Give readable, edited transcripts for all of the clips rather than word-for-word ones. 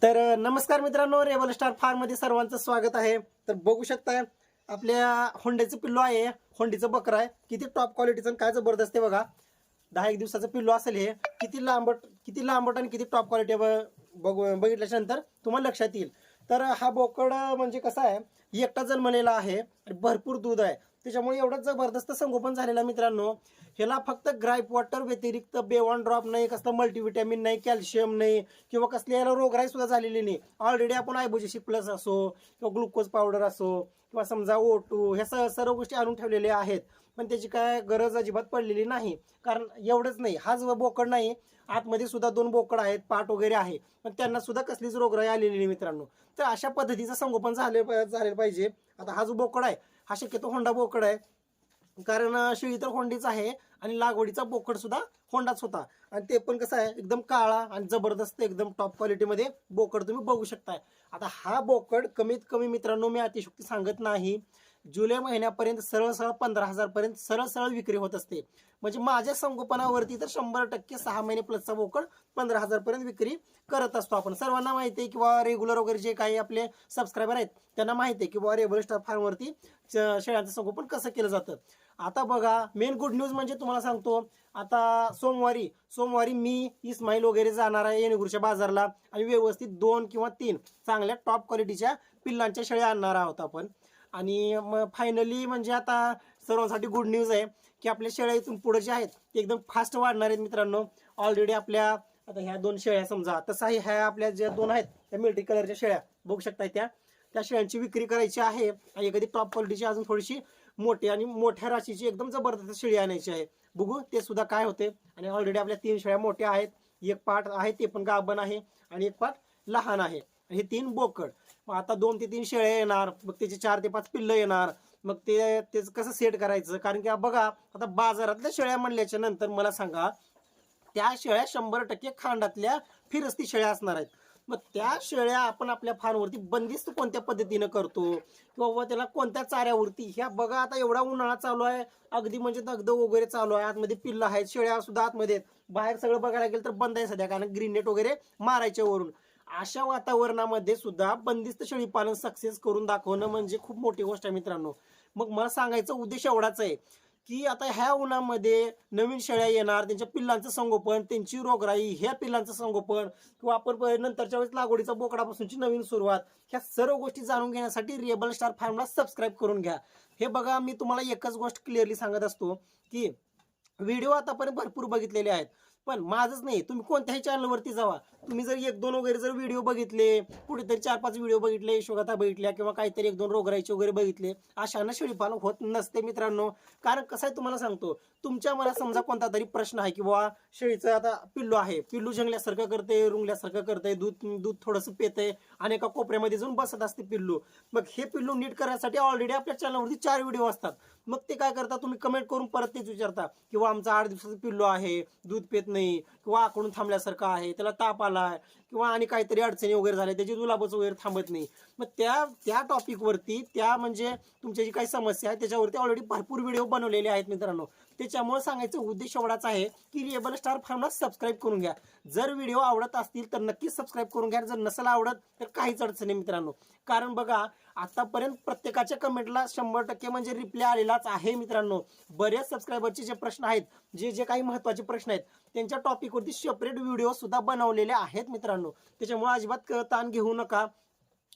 नमस्कार मित्रांनो, rebel star form मध्ये सर्वांचं स्वागत आहे। तर बघू शकताय आपल्या होंड्याचं पिल्लू आहे, होंडीचं बकरा आहे। किती टॉप क्वालिटीचं काय जबरदस्त आहे बघा। 10 दिवसाचं पिल्लू असेल हे। किती लांबट आणि किती टॉप क्वालिटी बघितल्याच्या नंतर तुम्हाला लक्षात येईल। तर हा बोकड म्हणजे कसा आहे, एकटा जन्मलेला आहे आणि भरपूर दूध आहे, त्याच्यामुळे एवढं जबरदस्त संगोपन झालेलं आहे मित्रांनो। ह्याला फक्त ग्राईप वॉटर व्यतिरिक्त बेवन ड्रॉप नाही, कसलं मल्टीव्हिटॅमिन नाही, कॅल्शियम नाही किंवा कसली याला रोगराई सुद्धा झालेली नाही। ऑलरेडी आपण आयबोजेसी प्लस असो किंवा ग्लुकोज पावडर असो किंवा समजा O2 ह्या सर्व गोष्टी आणून ठेवलेल्या आहेत, पण त्याची काय गरज अजिबात पडलेली नाही। कारण एवढंच नाही, हाच बोकड नाही, आतमध्ये सुद्धा 2 बोकड आहेत, पाट वगैरे आहे, पण त्यांना सुद्धा कसलीच रोगराई आलेली नाही मित्रांनो। तर अशा पद्धतीचं संगोपन झाले पाहिजे। आता हा जो बोकड आहे हा शक्यतो होंडा बोकड आहे, कारण शेळी तर होंडीच आहे आणि लागवडीचा बोकड सुद्धा होंडाच होता। आणि ते पण कसं आहे, एकदम काळा आणि जबरदस्त एकदम टॉप क्वालिटीमध्ये बोकड तुम्ही बघू शकताय। आता हा बोकड कमीत कमी मित्रांनो, मी अतिशयोक्ती सांगत नाही, जुलै महिन्यापर्यंत सरळ 15,000 पर्यंत सरळ विक्री होत असते। म्हणजे माझ्या संगोपनावरती तर 100% 6 महिने प्लसचा बोकड 15,000 पर्यंत विक्री करत असतो आपण। सर्वांना माहिती आहे किंवा रेग्युलर वगैरे जे काही आपले सबस्क्रायबर आहेत त्यांना माहिती आहे किंवा रेबल स्टार फार्मवरती शेळ्यांचं संगोपन कसं केलं जातं। आता बघा, मेन गुड न्यूज म्हणजे तुम्हाला सांगतो, आता सोमवारी मी इस्माईल वगैरे जाणार आहे येणेगुरच्या बाजारला आणि व्यवस्थित 2 किंवा 3 चांगल्या टॉप क्वालिटीच्या पिल्लांच्या शेळ्या आणणार आहोत आपण। आणि मग फायनली म्हणजे आता सर्वांसाठी गुड न्यूज आहे की आपल्या शेळ्या इथून पुढे जे आहेत ते एकदम फास्ट वाढणार आहेत मित्रांनो। ऑलरेडी आपल्या आता ह्या 2 शेळ्या समजा, तसाही ह्या आपल्या ज्या 2 आहेत त्या मिलिटरी कलरच्या शेळ्या बघू शकताय, त्या शेळ्यांची विक्री करायची आहे आणि एखादी टॉप क्वालिटीची अजून थोडीशी मोठी आणि मोठ्या राशीची एकदम जबरदस्त शेळी आणायची आहे। बघू ते सुद्धा काय होते। आणि ऑलरेडी आपल्या 3 शेळ्या मोठ्या आहेत, एक पाठ आहे ते पण गाभण आहे आणि एक पाठ लहान आहे, हे 3 बोकड। मग आता 2 ते 3 शेळ्या येणार, मग त्याचे 4 ते 5 पिल्लं येणार। मग तेच कसं सेट करायचं, कारण की बघा आता बाजारातल्या शेळ्या म्हणल्याच्या नंतर मला सांगा, त्या शेळ्या 100% खांडातल्या फिरस्ती शेळ्या असणार आहेत। मग त्या शेळ्या आपण आपल्या फार्मवरती बंदिस्त कोणत्या पद्धतीनं करतो किंवा त्याला कोणत्या चाऱ्यावरती, ह्या बघा आता एवढा उन्हाळा चालू आहे, अगदी म्हणजे दगदग वगैरे चालू आहे, आतमध्ये पिल्लं आहेत, शेळ्या सुद्धा आतमध्ये आहेत, बाहेर सगळं बघायला गेलं तर बंद आहे सध्या, कारण ग्रीन नेट वगैरे मारायच्या वरून। अशा वातावरणामध्ये सुद्धा बंदिस्त शेळी पालन सक्सेस करून दाखवणं म्हणजे खूप मोठी गोष्ट आहे मित्रांनो। मग मला सांगायचा उद्देश एवढाच आहे की आता ह्या उन्हामध्ये नवीन शेळ्या येणार, त्यांच्या पिल्लांचं संगोपन, त्यांची रोगराई, ह्या पिल्लांचं संगोपन किंवा आपण नंतरच्या वेळेस लागवडीचा बोकडापासूनची नवीन सुरुवात, ह्या सर्व गोष्टी जाणून घेण्यासाठी रेबल स्टार फार्मला सबस्क्राईब करून घ्या। हे बघा, मी तुम्हाला एकच गोष्ट क्लिअरली सांगत असतो की व्हिडिओ आतापर्यंत भरपूर बघितलेले आहेत, पण माझंच नाही, तुम्ही कोणत्याही चॅनलवरती जावा, तुम्ही जर 1-2 वगैरे जर व्हिडिओ बघितले, कुठेतरी 4-5 व्हिडिओ बघितले, यशोगाथा बघितल्या किंवा काहीतरी 1-2 रोगराईचे वगैरे बघितले, अशानं शेळीपालन होत नसते मित्रांनो। कारण कसं आहे तुम्हाला सांगतो, तुमच्या मनात समजा कोणता तरी प्रश्न आहे की बाबा शेळीचं आता पिल्लू आहे, पिल्लू जंगल्यासारखं करते, रुंगल्यासारखं करते, दूध थोडंसं पेतंय आणि एका कोपऱ्यामध्ये जाऊन बसत असते पिल्लू। मग हे पिल्लू नीट करण्यासाठी ऑलरेडी आपल्या चॅनलवरती 4 व्हिडिओ असतात। मग ते काय करता, तुम्ही कमेंट करून परत तेच विचारता किंवा आमचा 8 दिवसाचं पिल्लू आहे, दूध पेत नाही किंवा आकडून थांबल्यासारखं आहे, त्याला ताप आलाय किंवा आणि काहीतरी अडचणी वगैरे झाल्या, त्याची जुलाबच वगैरे थांबत नाही। मग त्या टॉपिकवरती, त्या म्हणजे तुमच्या जी काही समस्या आहे त्याच्यावरती ऑलरेडी भरपूर व्हिडिओ बनवलेले आहेत मित्रांनो। त्याच्यामुळे सांगायचा उद्देश एवढाच आहे की रेबल स्टार फार्मला सबस्क्राईब करून घ्या। जर व्हिडिओ आवडत असतील तर नक्कीच सबस्क्राईब करून घ्या, जर नसेल आवडत तर काहीच अडचण नाही मित्रांनो। कारण बघा, आतापर्यंत प्रत्येकाच्या कमेंटला 100% म्हणजे रिप्लाय आलेलाच आहे मित्रांनो। बरेच सबस्क्रायबरचे जे प्रश्न आहेत, जे काही महत्त्वाचे प्रश्न आहेत, त्यांच्या टॉपिकवरती सेपरेट व्हिडिओ सुद्धा बनवलेले आहेत मित्रांनो। त्याच्यामुळे अजिबात ताण घेऊ नका।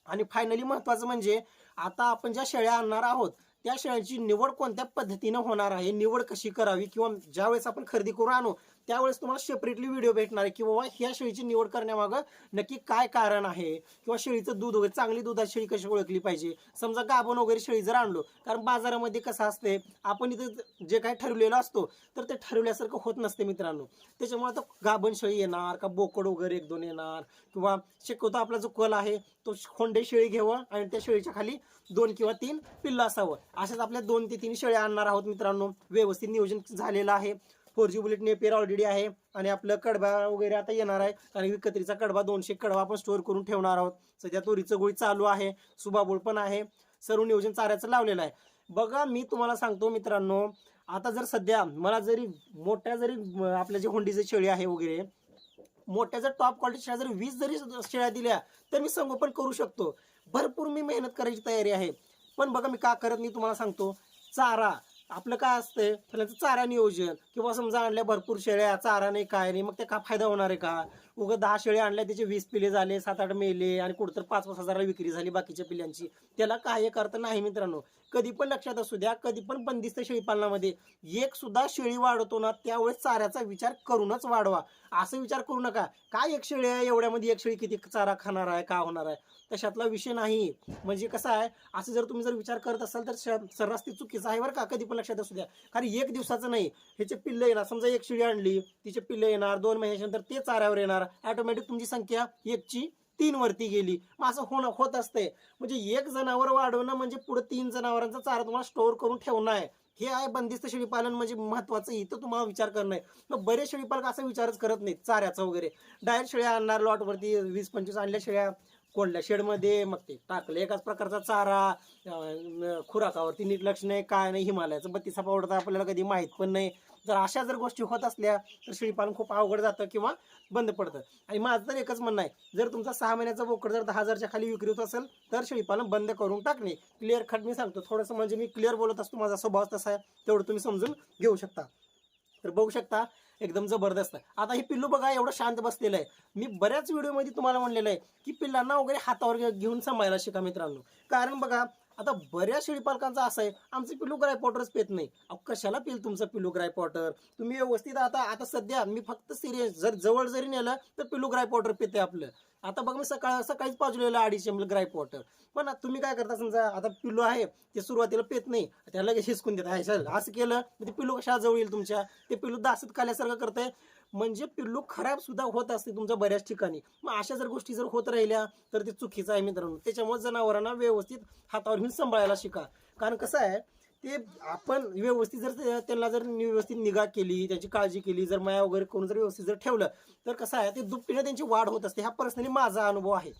आणि फायनली महत्त्वाचं म्हणजे आता आपण ज्या शेळ्या आणणार आहोत त्या शेळ्यांची निवड कोणत्या पद्धतीनं होणार आहे, निवड कशी करावी, किंवा ज्यावेळेस आपण खरेदी करून आणू त्यावेळेस तुम्हाला सेपरेटली व्हिडिओ भेटणार आहे की बाबा ह्या शेळीची निवड करण्यामागं नक्की काय कारण आहे, किंवा शेळीचं दूध वगैरे, चांगली दुधाची शेळी कशी ओळखली पाहिजे। समजा गाभण वगैरे शेळी जर आणलो, कारण बाजारामध्ये कसं असते, आपण इथं जे काही ठरवलेलं असतो तर ते ठरवल्यासारखं होत नसते मित्रांनो। त्याच्यामुळे आता गाभण शेळी येणार का बोकड वगैरे 1-2 येणार, किंवा शक्यतो आपला जो कल आहे तो होंडे शेळी घ्यावं आणि त्या शेळीच्या खाली 2 किंवा 3 पिल्लं असावं। अशाच आपल्या 2 ते 3 शेळ्या आणणार आहोत मित्रांनो। व्यवस्थित नियोजन झालेलं आहे। 4G बुलेट नेपियर ऑलरेडी आहे आणि आपलं कडबा वगैरे आता येणार आहे, कारण विकत्रीचा कडबा 200 कडबा आपण स्टोअर करून ठेवणार आहोत। सध्या तोरीचं गोळी चालू आहे, सुबाबूळ पण आहे, सर्व नियोजन चाऱ्याचं लावलेलं आहे। बघा, मी तुम्हाला सांगतो मित्रांनो, आता जर सध्या मला जरी मोठ्या जरी आपल्या जे होंडीची शेळी आहे वगैरे मोठ्या जर टॉप क्वालिटी शेळ्या जर 20 जरी शेळ्या दिल्या तर मी संगोपन करू शकतो. भरपूर मी मेहनत करायची तयारी आहे. पण बघा मी का करत नाही तुम्हाला सांगतो. चारा आपलं काय असतंय त्याचं चारा नियोजन, किंवा समजा आणल्या भरपूर शेळ्या, चारा नाही काय नाही, मग ते का फायदा होणार आहे का? उगं 10 शेळ्या आणल्या त्याचे 20 पिले झाले, 7-8 मेले आणि कुठंतर 5-5 हजाराला विक्री झाली बाकीच्या पिल्यांची. त्याला काय करता नाही मित्रांनो. कधी पण लक्षात असू द्या, कधी पण बंदिस्त शेळी पालनामध्ये एक सुद्धा शेळी वाढवतो ना त्यावेळेस चाऱ्याचा विचार करूनच वाढवा. असं विचार करू नका काय एक शेळी आहे एवढ्यामध्ये एक शेळी किती चारा खाणार आहे, का होणार आहे, तशातला विषय नाही. म्हणजे कसं आहे, असं जर तुम्ही जर विचार करत असाल तर सर्रास ते चुकीचं आहे बरं का. कधी पण लक्षात असू द्या, कारण एक दिवसाचं नाही, ह्याचे पिल्लं येणार. समजा एक शेळी आणली, तिचे पिल्लं येणार, 2 महिन्यानंतर ते चाऱ्यावर येणार, ऑटोमॅटिक तुमची संख्या 1ची 3 वरती गेली. मग असं होत असतंय. म्हणजे एक जनावर वाढवणं म्हणजे पुढे 3 जनावरांचा चारा तुम्हाला स्टोअर करून ठेवणं आहे. हे आहे बंदिस्त शेळी पालन म्हणजे महत्वाचं. इथं तुम्हाला विचार करणं आहे. मग बरेच शेळी पालक असा विचारच करत नाहीत चाऱ्याचा वगैरे. डायरेक्ट शेळ्या आणणार लॉटवरती, 20-25 आणल्या शेळ्या कोंडल्या शेडमध्ये, मग ते टाकलं एकाच प्रकारचा चारा, खुराकावरती नीट लक्ष नाही, काय नाही, हिमालयाचं 32 पावडर आपल्याला कधी माहीत पण नाही. जर अशा जर गोष्टी होत असल्या तर शेळीपालन खूप अवघड जातं किंवा बंद पडतं. आणि माझं तर एकच म्हणणं आहे, जर तुमचा 6 महिन्याचा बोकड जर 10,000च्या खाली विक्री होत असेल तर शेळीपालन बंद करून टाकणे. क्लिअर कट मी सांगतो. थोडंसं म्हणजे मी क्लिअर बोलत असतो, माझा स्वभाव तसा आहे, तेवढं तुम्ही समजून घेऊ शकता. तर बघू शकता एकदम जबरदस्त. आता हे पिल्लू बघा एवढं शांत बसलेलं आहे. मी बऱ्याच व्हिडिओमध्ये तुम्हाला म्हणलेलं आहे की पिल्लांना वगैरे हातावर घेऊन सांभाळायला शिका मित्रांनो. कारण बघा आता बऱ्याच शेळी पालकांचं असं आहे, आमचं पिल्लू ग्रायपॉटरच पेत नाही. अहो कशाला पिल तुमचं पिल्लू ग्रायपॉटर? तुम्ही व्यवस्थित आता सध्या मी फक्त सिरियस जर जवळ जरी नेलं तर पिल्लू ग्रायपॉटर पेते आपलं. आता बघ मी सकाळीच पाजलेलं 250 ml ग्रायपॉटर. पण तुम्ही काय करता, समजा आता पिल्लू आहे ते सुरुवातीला पेत नाही, त्याला लगेच हिसकून देत आहे, असं केलं ते पिल्लू कशा जवळ येईल तुमच्या? ते पिल्लू दासत काल्यासारखं करतंय. म्हणजे पिल्लू खराब सुद्धा होत असते तुमच्या बऱ्याच ठिकाणी. मग अशा जर गोष्टी जर होत राहिल्या तर ते चुकीचं आहे मित्रांनो. त्याच्यामुळे जनावरांना व्यवस्थित हातावर घेऊन सांभाळायला शिका. कारण कसं आहे, ते आपण व्यवस्थित जर त्यांना जर व्यवस्थित निगा केली, त्याची काळजी केली, जर माया वगैरे करून जर व्यवस्थित जर ठेवलं तर कसं आहे, ते दुपटीनं त्यांची वाढ होत असते. हा पर्सनली माझा अनुभव आहे.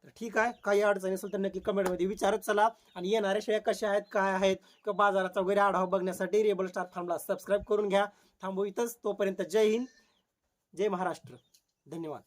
तर ठीक आहे, काही अडचणी असेल तर नक्की कमेंटमध्ये विचारत चला. आणि येणाऱ्या शेळ्या कशा आहेत, काय आहेत, किंवा बाजाराचा वगैरे आढावा बघण्यासाठी रेबल स्टार फार्मला सबस्क्राईब करून घ्या. थांबू इथंच. तोपर्यंत जय हिंद, जय महाराष्ट्र, धन्यवाद.